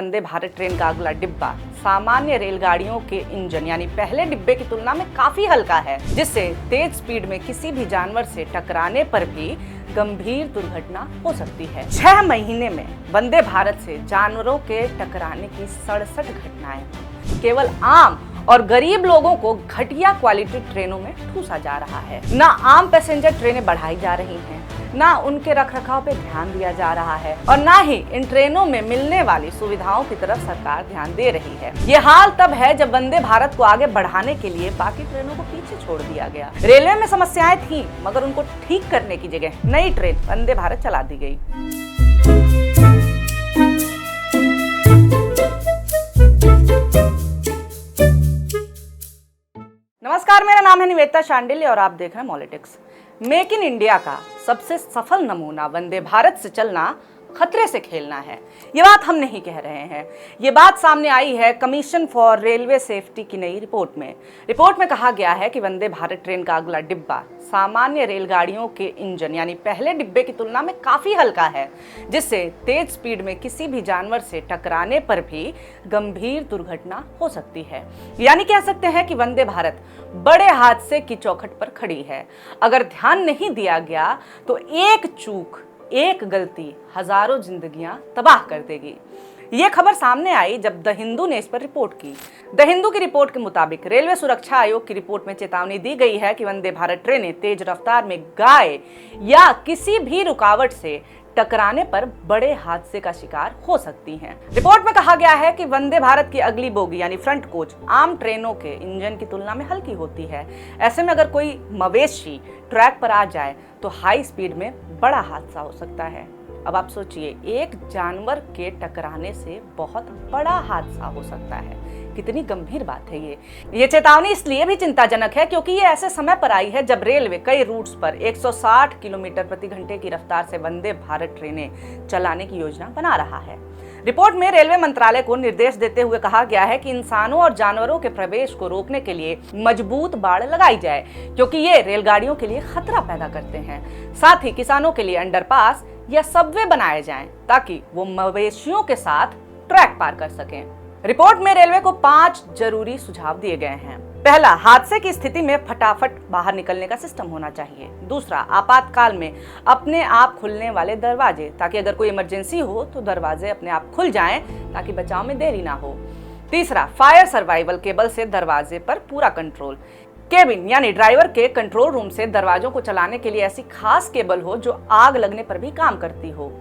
Vande Bharat train का अगला डिब्बा सामान्य रेलगाड़ियों के इंजन यानी पहले डिब्बे की तुलना में काफी हल्का है, जिससे तेज स्पीड में किसी भी जानवर से टकराने पर भी गंभीर दुर्घटना हो सकती है। 6 महीने में वंदे भारत से जानवरों के टकराने की 67 घटनाएं। केवल आम और गरीब लोगों को घटिया क्वालिटी ट्रेनों में ठूसा जा रहा है। ना आम पैसेंजर ट्रेनें बढ़ाई जा रही हैं, ना उनके रखरखाव पे ध्यान दिया जा रहा है और ना ही इन ट्रेनों में मिलने वाली सुविधाओं की तरफ सरकार ध्यान दे रही है। ये हाल तब है जब वंदे भारत को आगे बढ़ाने के लिए बाकी ट्रेनों को पीछे छोड़ दिया गया। रेलवे में समस्याएं थी, मगर उनको ठीक करने की जगह नई ट्रेन वंदे भारत चला दी गई। नमस्कार, मेरा नाम है निवेदिता शांडिल्य और आप देख रहे हैं मॉलिटिक्स। मेक इन इंडिया का सबसे सफल नमूना वंदे भारत से चलना खतरे से खेलना है। ये बात हम नहीं कह रहे हैं, ये बात सामने आई है कमीशन फॉर रेलवे सेफ्टी की नई रिपोर्ट में। रिपोर्ट में कहा गया है कि वंदे भारत ट्रेन का अगला डिब्बा सामान्य रेलगाड़ियों के इंजन यानी पहले डिब्बे की तुलना में काफी हल्का है, जिससे तेज स्पीड में किसी भी जानवर से टकराने पर भी गंभीर दुर्घटना हो सकती है। यानी कह सकते हैं कि वंदे भारत बड़े हादसे की चौखट पर खड़ी है। अगर ध्यान नहीं दिया गया तो एक चूक, एक गलती हजारों जिंदगियां तबाह कर देगी। ये खबर सामने आई जब द हिंदू ने इस पर रिपोर्ट की। द हिंदू की रिपोर्ट के मुताबिक रेलवे सुरक्षा आयोग की रिपोर्ट में चेतावनी दी गई है कि वंदे भारत ट्रेनें तेज रफ्तार में गाय या किसी भी रुकावट से टकराने पर बड़े हादसे का शिकार हो सकती हैं। रिपोर्ट में कहा गया है कि वंदे भारत की अगली बोगी यानी फ्रंट कोच आम ट्रेनों के इंजन की तुलना में हल्की होती है। ऐसे में अगर कोई मवेशी ट्रैक पर आ जाए तो हाई स्पीड में बड़ा हादसा हो सकता है। अब आप सोचिए, एक जानवर के टकराने से बहुत बड़ा हादसा हो सकता है। कितनी गंभीर बात है ये चेतावनी इसलिए भी चिंताजनक है क्योंकि ये ऐसे समय पर आई है जब रेलवे कई रूट्स पर 160 किलोमीटर प्रति घंटे की रफ्तार से वंदे भारत ट्रेनें चलाने की योजना बना रहा है। रिपोर्ट में रेलवे मंत्रालय को निर्देश देते हुए कहा गया है कि इंसानों और जानवरों के प्रवेश को रोकने के लिए मजबूत बाड़ लगाई जाए, क्योंकि ये रेलगाड़ियों के लिए खतरा पैदा करते हैं। साथ ही किसानों के लिए अंडरपास या सबवे बनाए जाएं ताकि वो मवेशियों के साथ ट्रैक पार कर सकें। रिपोर्ट में रेलवे को 5 जरूरी सुझाव दिए गए हैं। पहला, हादसे की स्थिति में फटाफट बाहर निकलने का सिस्टम होना चाहिए। दूसरा, आपातकाल में अपने आप खुलने वाले दरवाजे, ताकि अगर कोई इमरजेंसी हो तो दरवाजे अपने आप खुल जाएं ताकि बचाव में देरी ना हो। तीसरा, फायर सर्वाइवल केबल से दरवाजे पर पूरा कंट्रोल। केबिन यानी ड्राइवर के कंट्रोल रूम से दरवाजों को चलाने के लिए ऐसी खास केबल हो जो आग लगने पर भी काम करती हो।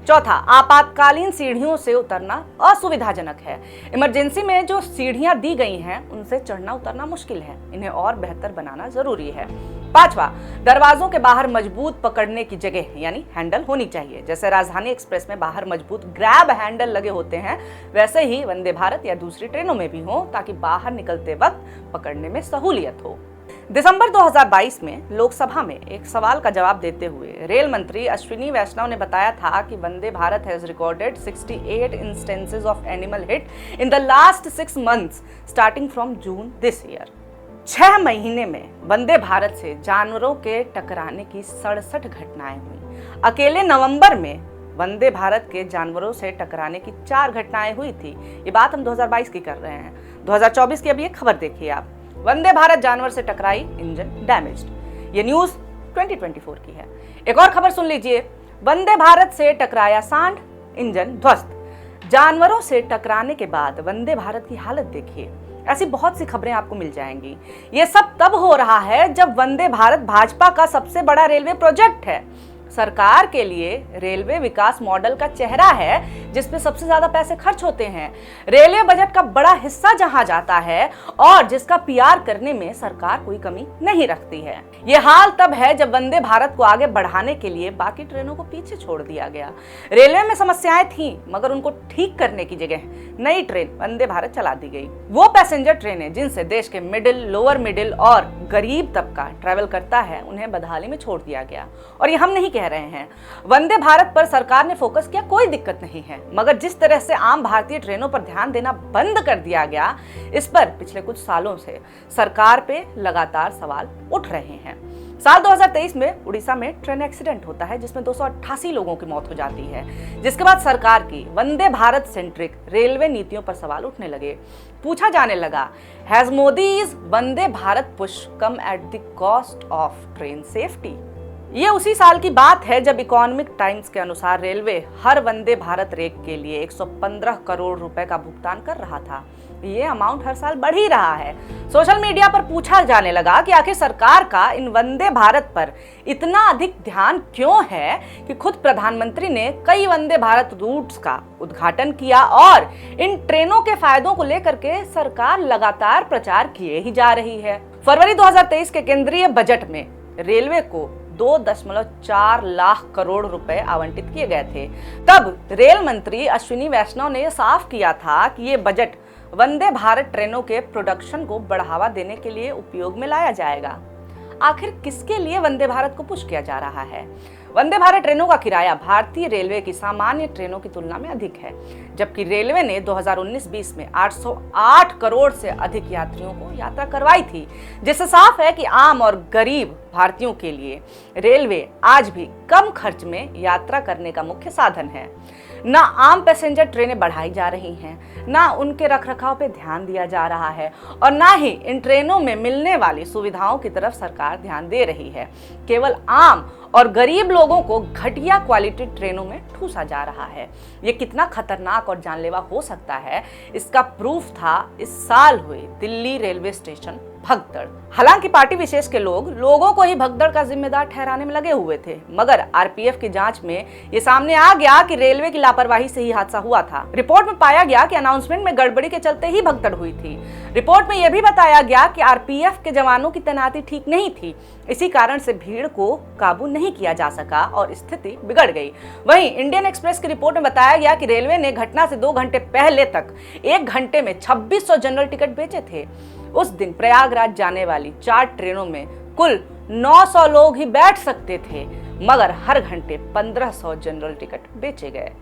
चौथा, आपातकालीन सीढ़ियों से उतरना असुविधाजनक है। इमरजेंसी में जो सीढ़ियां दी गई हैं उनसे चढ़ना उतरना मुश्किल है, इन्हें और बेहतर बनाना जरूरी है। पांचवा, दरवाजों के बाहर मजबूत पकड़ने की जगह यानी हैंडल होनी चाहिए। जैसे राजधानी एक्सप्रेस में बाहर मजबूत ग्रैब हैंडल लगे होते हैं, वैसे ही वंदे भारत या दूसरी ट्रेनों में भी हो, ताकि बाहर निकलते वक्त पकड़ने में सहूलियत हो। दिसंबर 2022 में लोकसभा में एक सवाल का जवाब देते हुए रेल मंत्री अश्विनी वैष्णव ने बताया था कि Vande Bharat has recorded 68 instances of animal hit in the last 6 months starting from June this year. 6 महीने में वंदे भारत से जानवरों के टकराने की 67 घटनाएं हुई। अकेले नवंबर में वंदे भारत के जानवरों से टकराने की 4 घटनाएं हुई थी। ये बात हम 2022 की कर रहे हैं। 2024 की अभी एक खबर देखिए आप, वंदे भारत जानवर से टकराई, इंजन डैमेज्ड। ये न्यूज 2024 की है। एक और खबर सुन लीजिए, वंदे भारत से टकराया सांड, इंजन ध्वस्त। जानवरों से टकराने के बाद वंदे भारत की हालत देखिए। ऐसी बहुत सी खबरें आपको मिल जाएंगी। ये सब तब हो रहा है जब वंदे भारत भाजपा का सबसे बड़ा रेलवे प्रोजेक्ट है। सरकार के लिए रेलवे विकास मॉडल का चेहरा है जिसपे सबसे ज्यादा पैसे खर्च होते हैं। रेलवे बजट का बड़ा हिस्सा जहां जाता है और जिसका पीआर करने में सरकार कोई कमी नहीं रखती है। ये हाल तब है जब वंदे भारत को आगे बढ़ाने के लिए बाकी ट्रेनों को पीछे छोड़ दिया गया। रेलवे में समस्याएं थी, मगर उनको ठीक करने की जगह नई ट्रेन वंदे भारत चला दी गई। वो पैसेंजर ट्रेनें जिनसे देश के मिडिल, लोअर मिडिल और गरीब तबका ट्रैवल करता है, उन्हें बदहाली में छोड़ दिया गया। और ये हम नहीं कह रहे हैं। वंदे भारत पर सरकार ने फोकस किया, कोई दिक्कत नहीं है, मगर जिस तरह से आम भारतीय ट्रेनों पर ध्यान देना बंद कर दिया गया, इस पर पिछले कुछ सालों से सरकार पे लगातार सवाल उठ रहे हैं। साल 2023 में उड़ीसा में ट्रेन एक्सीडेंट होता है जिसमें 288 लोगों की मौत हो जाती है, जिसके बाद सरकार की वंदे भारत सेंट्रिक रेलवे नीतियों पर सवाल उठने लगे। पूछा जाने लगा, has Modi's Vande Bharat push come at the cost of train safety? ये उसी साल की बात है जब इकोनॉमिक टाइम्स के अनुसार रेलवे हर वंदे भारत रेक के लिए 115 करोड़ रुपए का भुगतान कर रहा था। ये अमाउंट हर साल बढ़ ही रहा है। सोशल मीडिया पर पूछा जाने लगा कि आखिर सरकार का इन वंदे भारत पर इतना अधिक ध्यान क्यों है कि खुद प्रधानमंत्री ने कई वंदे भारत रूट्स का उद्घाटन किया और इन ट्रेनों के फायदों को लेकर के सरकार लगातार प्रचार किए ही जा रही है। फरवरी 2023 के केंद्रीय बजट में रेलवे को 2.4 लाख करोड़ रुपए आवंटित किए गए थे। तब रेल मंत्री अश्विनी वैष्णव ने साफ किया था कि ये बजट वंदे भारत ट्रेनों के प्रोडक्शन को बढ़ावा देने के लिए उपयोग में लाया जाएगा। आखिर किसके लिए वंदे भारत को पुश किया जा रहा है? वंदे भारत ट्रेनों का किराया भारतीय रेलवे की सामान्य ट्रेनों की तुलना में अधिक है, जबकि रेलवे ने 2019-20 में 808 करोड़ से अधिक यात्रियों को यात्रा करवाई थी, जिससे साफ है कि आम और गरीब भारतीयों के लिए रेलवे आज भी कम खर्च में यात्रा करने का मुख्य साधन है। ना आम पैसेंजर ट्रेनें बढ़ाई जा रही हैं, ना उनके रखरखाव पे ध्यान दिया जा रहा है और ना ही इन ट्रेनों में मिलने वाली सुविधाओं की तरफ सरकार ध्यान दे रही है। केवल आम और गरीब लोगों को घटिया क्वालिटी ट्रेनों में ठूसा जा रहा है। ये कितना खतरनाक और जानलेवा हो सकता है, इसका प्रूफ था इस साल हुए दिल्ली रेलवे स्टेशन भगदड़। हालांकि पार्टी विशेष के लोगों को ही भगदड़ का जिम्मेदार ठहराने में लगे हुए थे, मगर आरपीएफ की जांच में ये सामने आ गया कि रेलवे की लापरवाही से ही हादसा हुआ था। रिपोर्ट में पाया गया कि अनाउंसमेंट में गड़बड़ी के चलते ही भगदड़ हुई थी। रिपोर्ट में यह भी बताया गया कि आरपीएफ के जवानों की तैनाती ठीक नहीं थी, इसी कारण से भीड़ को काबू नहीं किया जा सका और स्थिति बिगड़ गई। वहीं इंडियन एक्सप्रेस की रिपोर्ट में बताया गया कि रेलवे ने घटना से 2 घंटे पहले तक 1 घंटे में 2600 जनरल टिकट बेचे थे। उस दिन प्रयागराज जाने वाली 4 ट्रेनों में कुल 900 लोग ही बैठ सकते थे, मगर हर घंटे 1500 जनरल टिकट बेचे गए।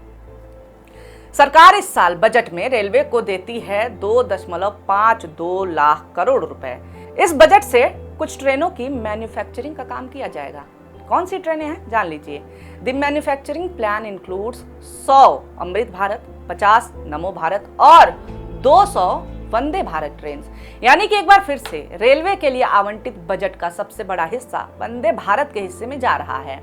सरकार इस साल बजट में रेलवे को देती है 2.52 लाख करोड़ रुपए। इस बजट से कुछ ट्रेनों की मैन्युफैक्चरिंग का काम किया जाएगा। कौन सी ट्रेनें हैं जान लीजिए। The manufacturing plan includes 100 Amrit Bharat, 50 नमो भारत और 200 वंदे भारत ट्रेन। यानी कि एक बार फिर से रेलवे के लिए आवंटित बजट का सबसे बड़ा हिस्सा वंदे भारत के हिस्से में जा रहा है।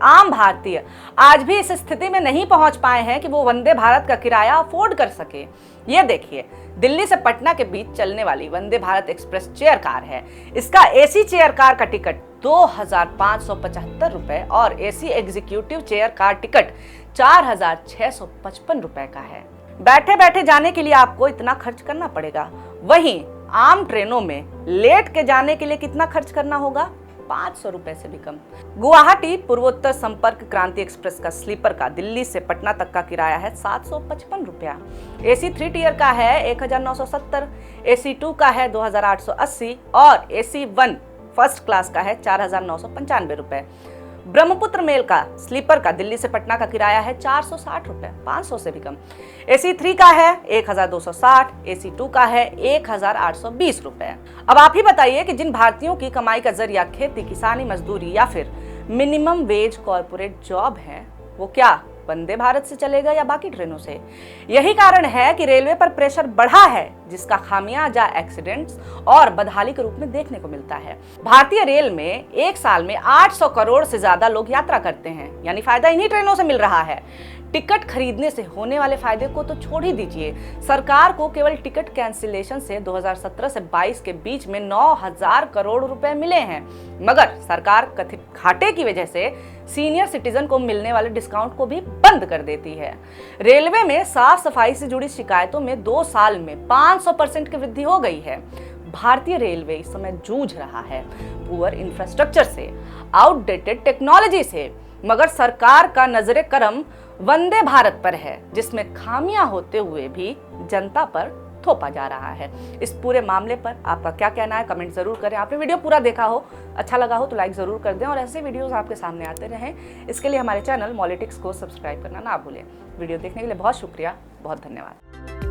आम भारतीय आज भी इस स्थिति में नहीं पहुंच पाए हैं कि वो वंदे भारत का किराया अफोर्ड कर सके। ये देखिए, दिल्ली से पटना के बीच चलने वाली Vande Bharat express chair car है। इसका एसी चेयर कार का टिकट 2575 रुपए और AC executive chair car ticket 4655 रुपए का है। बैठे बैठे जाने के लिए आपको इतना खर्च करना पड़ेगा। वहीं आम ट्रेनों में लेट के जाने के लिए कितना खर्च करना होगा? 500 रुपए से भी कम। गुवाहाटी पूर्वोत्तर संपर्क क्रांति एक्सप्रेस का स्लीपर का दिल्ली से पटना तक का किराया है 755 रुपया। एसी 3 टियर का है 1970, एसी 2 का है 2880 और एसी 1 फर्स्ट क्लास का है 4995 रुपए। ब्रह्मपुत्र मेल का स्लीपर का दिल्ली से पटना का किराया है 460 रुपए, 500 से भी कम। एसी 3 का है 1260, एसी 2 का है 1820 रुपए। अब आप ही बताइए कि जिन भारतीयों की कमाई का जरिया खेती, किसानी, मजदूरी या फिर मिनिमम वेज कॉर्पोरेट जॉब है, वो क्या वंदे भारत से चलेगा या बाकी ट्रेनों से? यही कारण है कि रेलवे पर प्रेशर बढ़ा है, जिसका खामियाजा एक्सीडेंट्स और बदहाली के रूप में देखने को मिलता है। भारतीय रेल में एक साल में 800 करोड़ से ज्यादा लोग यात्रा करते हैं, यानी फायदा इन्हीं ट्रेनों से मिल रहा है। टिकट खरीदने से होने वाले फायदे को तो छोड़ ही दीजिए, सरकार को केवल टिकट कैंसिलेशन से 2017 से 22 के बीच में 9000 करोड़ रुपए मिले हैं। मगर सरकार कथित घाटे की वजह से सीनियर सिटीजन को मिलने वाले डिस्काउंट को भी बंद कर देती है। रेलवे में साफ सफाई से जुड़ी शिकायतों में 2 साल में 500% की वृद्धि हो गई है। भारतीय रेलवे इस समय जूझ रहा है पुअर इंफ्रास्ट्रक्चर से, आउटडेटेड टेक्नोलॉजी से, मगर सरकार का नजरे करम वंदे भारत पर है, जिसमें खामियां होते हुए भी जनता पर थोपा जा रहा है। इस पूरे मामले पर आपका क्या कहना है, कमेंट जरूर करें। आपने वीडियो पूरा देखा हो, अच्छा लगा हो तो लाइक जरूर कर दें और ऐसे वीडियोस आपके सामने आते रहें। इसके लिए हमारे चैनल मॉलिटिक्स को सब्सक्राइब करना ना भूलें। वीडियो देखने के लिए बहुत शुक्रिया, बहुत धन्यवाद।